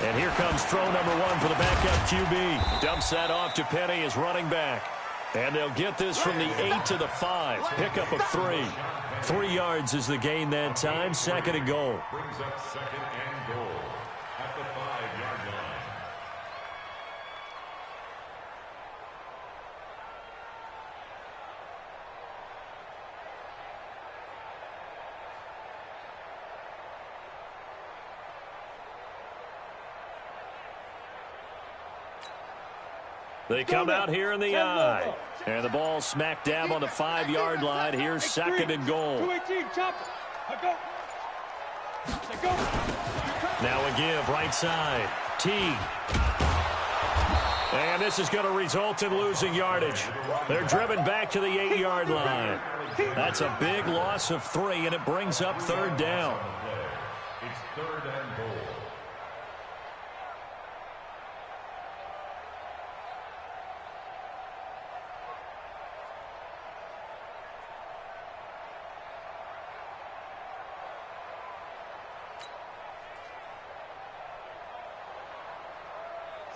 And here comes throw number 1 for the backup QB. Dumps that off to Penny as running back. And they'll get this from the 8 to the 5. Pickup of 3. 3 yards is the gain that time. 2nd and goal. Brings up 2nd and goal at the 5-yard line. They come out here in the I. And the ball smack dab on the 5-yard line. Here's 2nd and goal. 218, chopper. Go. Now a give right side. Teague. And this is going to result in losing yardage. They're driven back to the 8-yard line. That's a big loss of 3, and it brings up 3rd down. It's 3rd and goal.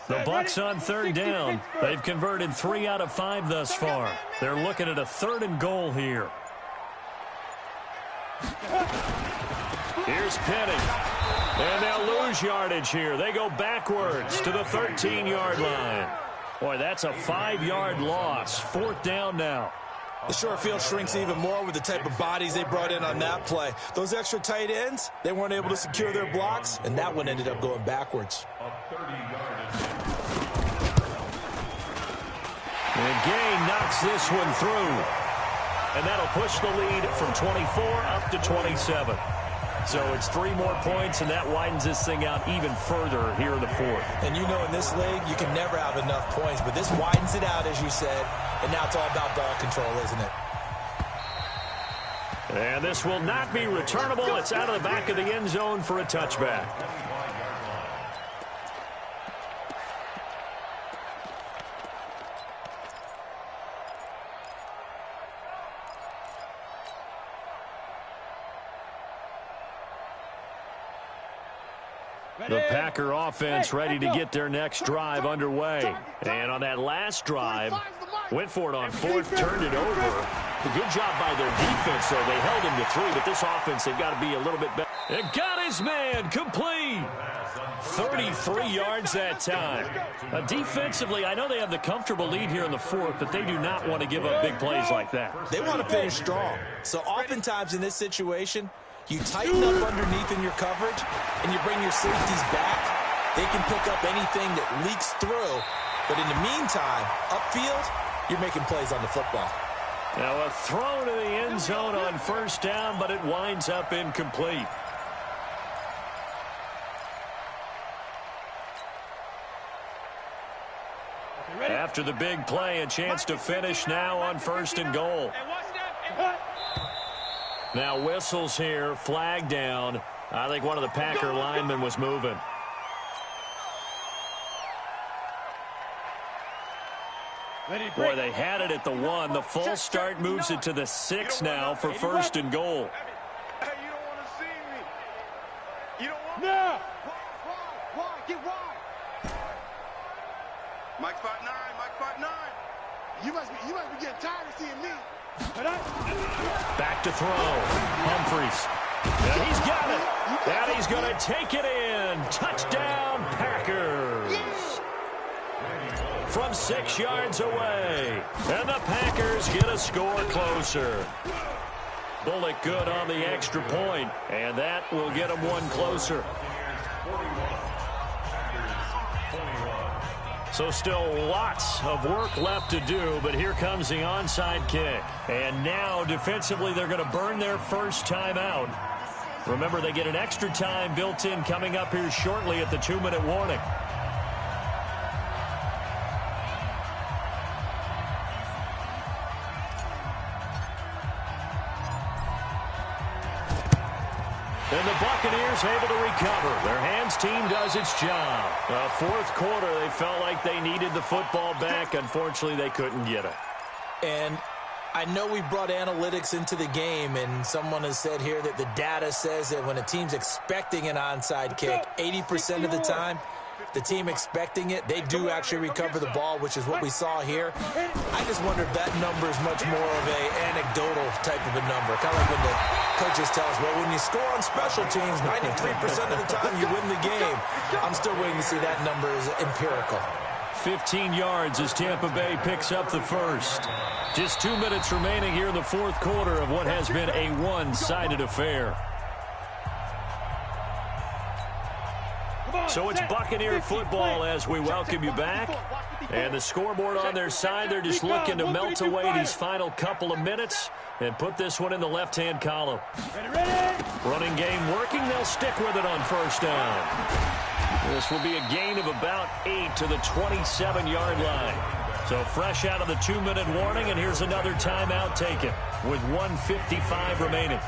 The Bucs on 3rd down. They've converted 3 out of 5 thus far. They're looking at a 3rd and goal here. Here's Penny. And they'll lose yardage here. They go backwards to the 13-yard line. Boy, that's a 5-yard loss. 4th down now. The short field shrinks even more with the type of bodies they brought in on that play. Those extra tight ends, they weren't able to secure their blocks, and that one ended up going backwards. And Gay knocks this one through. And that'll push the lead from 24 up to 27. So it's 3 more points, and that widens this thing out even further here in the 4th. And you know in this league, you can never have enough points, but this widens it out, as you said, and now it's all about ball control, isn't it? And this will not be returnable. It's out of the back of the end zone for a touchback. The Packer offense ready to get their next drive underway. And on that last drive, went for it on 4th, turned it over. A good job by their defense, though. They held him to 3, but this offense, they've got to be a little bit better. And got his man complete. 33 yards that time. Defensively, I know they have the comfortable lead here in the 4th, but they do not want to give up big plays like that. They want to finish strong. So oftentimes in this situation, you tighten up underneath in your coverage, and you bring your safeties back. They can pick up anything that leaks through. But in the meantime, upfield, you're making plays on the football. Now a throw to the end zone on 1st down, but it winds up incomplete. After the big play, a chance to finish now on 1st and goal. Now whistles here, flag down. I think one of the Packer linemen was moving. Boy, they had it at the 1. The false start moves it to the 6 now for 1st and goal. Hey, you don't want to see me. You don't want No. Why? Get wide. Mike 5'9", Mike 5'9". You must be getting tired of seeing me. Back to throw. Humphries. And he's got it. And he's going to take it in. Touchdown, Packers. From 6 yards away. And the Packers get a score closer. Bullock good on the extra point. And that will get them one closer. So still lots of work left to do, but here comes the onside kick. And now defensively they're going to burn their first time out. Remember, they get an extra time built in coming up here shortly at the 2-minute warning. And the Buccaneers able to recover. Their hands team does its job. 4th quarter, they felt like they needed the football back. Unfortunately, they couldn't get it. And I know we brought analytics into the game, and someone has said here that the data says that when a team's expecting an onside kick, 80% of the time, the team expecting it, they do actually recover the ball, which is what we saw here. I just wonder if that number is much more of a anecdotal type of a number. Kind of like when the coaches tell us, well, when you score on special teams, 93% of the time you win the game. I'm still waiting to see that number is empirical. 15 yards as Tampa Bay picks up the first. Just 2 minutes remaining here in the 4th quarter of what has been a one-sided affair. So it's Buccaneer football as we welcome you back. And the scoreboard on their side, they're just looking to melt away these final couple of minutes and put this one in the left-hand column. Running game working, they'll stick with it on 1st down. This will be a gain of about 8 to the 27-yard line. So fresh out of the 2-minute warning, and here's another timeout taken with 1:55 remaining.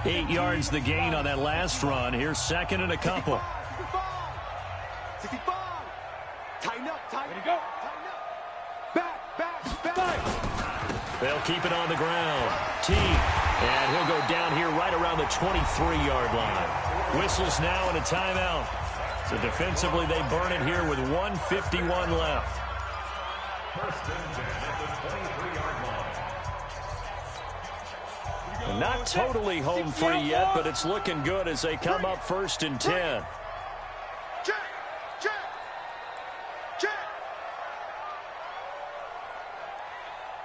8 yards the gain on that last run. Here's 2nd and a couple. 65. Tighten up, tighten up. Back. They'll keep it on the ground. And he'll go down here right around the 23-yard line. Whistles now and a timeout. So defensively, they burn it here with 1:51 left. First and 10 at the 23-yard line. Not totally home free yet, but it's looking good as they come up first and 10. Check, check, check.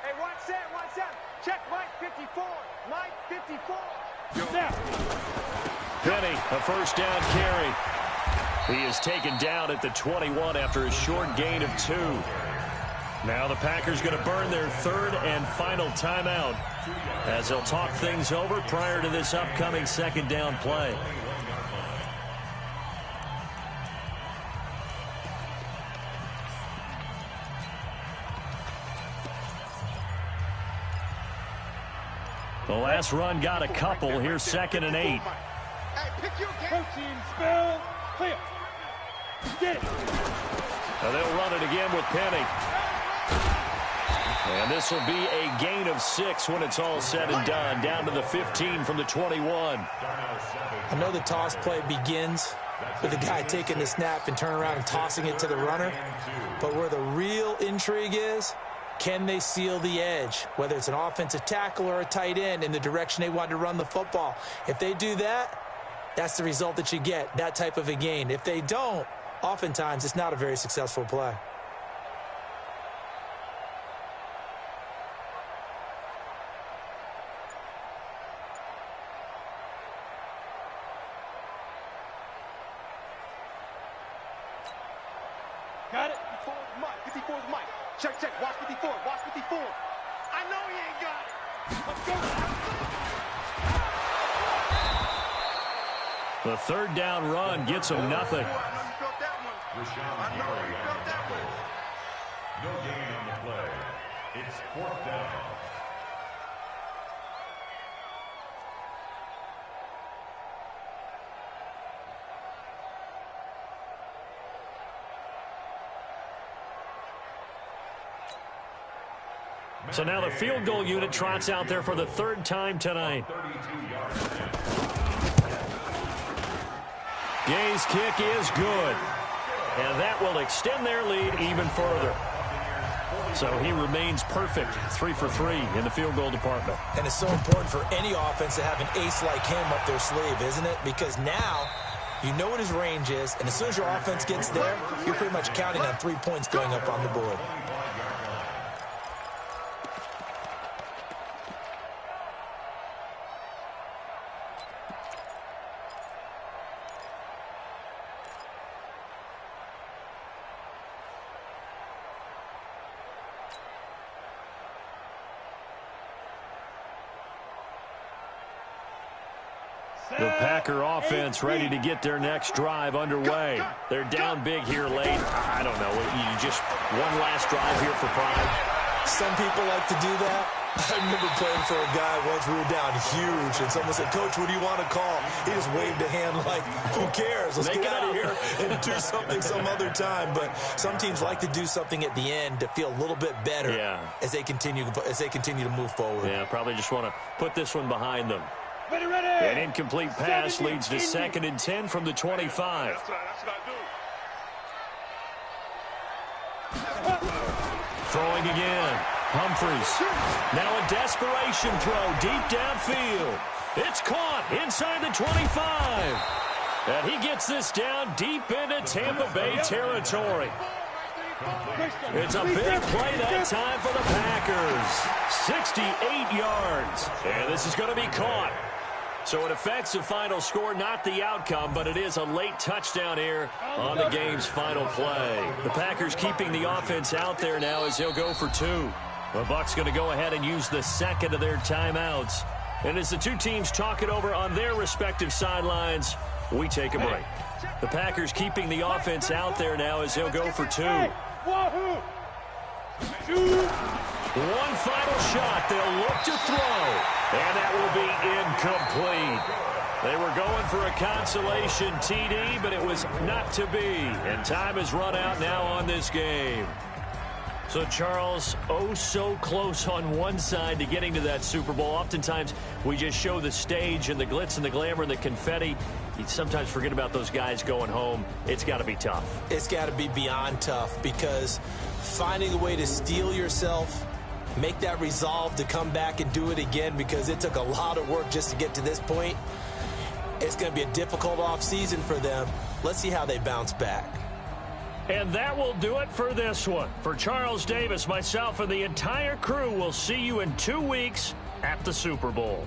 Hey, watch that, watch that. Check Mike 54. Mike 54. Snap. Penny, a first down carry. He is taken down at the 21 after a short gain of 2. Now the Packers going to burn their third and final timeout as they'll talk things over prior to this upcoming second down play. The last run got a couple. Here's 2nd and 8. Hey, pick your game. Coaching spell. Clear. Get it. Now they'll run it again with Penny. And this will be a gain of 6 when it's all said and done. Down to the 15 from the 21. I know the toss play begins with the guy taking the snap and turning around and tossing it to the runner. But where the real intrigue is, can they seal the edge, whether it's an offensive tackle or a tight end, in the direction they want to run the football? If they do that, that's the result that you get, that type of a gain. If they don't, oftentimes it's not a very successful play. Got it. 54 is Mike. 54 is Mike. Check, check. Watch 54. Watch 54. I know he ain't got it. Let's go. The third down run gets them nothing. I know you felt that one. I know you felt that one. No gain on the play. It's 4th down. So now the field goal unit trots out there for the 3rd time tonight. 32 yards. Gay's kick is good. And that will extend their lead even further. So he remains perfect, 3 for 3 in the field goal department. And it's so important for any offense to have an ace like him up their sleeve, isn't it? Because now you know what his range is, and as soon as your offense gets there, you're pretty much counting on 3 points going up on the board. The Packer offense ready to get their next drive underway. They're down big here late. I don't know. You just one last drive here for pride. Some people like to do that. I remember playing for a guy once. We were down huge, and someone said, "Coach, what do you want to call?" He just waved a hand like, "Who cares? Let's get out of here and do something some other time." But some teams like to do something at the end to feel a little bit better as they continue to move forward. Yeah, probably just want to put this one behind them. Ready, ready. An incomplete pass leads to 2nd and 10 from the 25. That's what I do. Throwing again. Humphries. Now a desperation throw deep downfield. It's caught inside the 25. And he gets this down deep into Tampa Bay territory. It's a big play that time for the Packers. 68 yards. And this is going to be caught. So it affects the final score, not the outcome, but it is a late touchdown here on the game's final play. The Packers keeping the offense out there now as they'll go for 2. The Bucs going to go ahead and use the second of their timeouts. And as the two teams talk it over on their respective sidelines, we take a break. The Packers keeping the offense out there now as they'll go for 2. Wahoo! One final shot. They'll look to throw. And that will be incomplete. They were going for a consolation TD, but it was not to be. And time has run out now on this game. So, Charles, oh so close on one side to getting to that Super Bowl. Oftentimes, we just show the stage and the glitz and the glamour and the confetti. You sometimes forget about those guys going home. It's got to be tough. It's got to be beyond tough, because finding a way to steel yourself, make that resolve to come back and do it again, because it took a lot of work just to get to this point. It's going to be a difficult offseason for them. Let's see how they bounce back. And that will do it for this one. For Charles Davis, myself, and the entire crew, we'll see you in 2 weeks at the Super Bowl.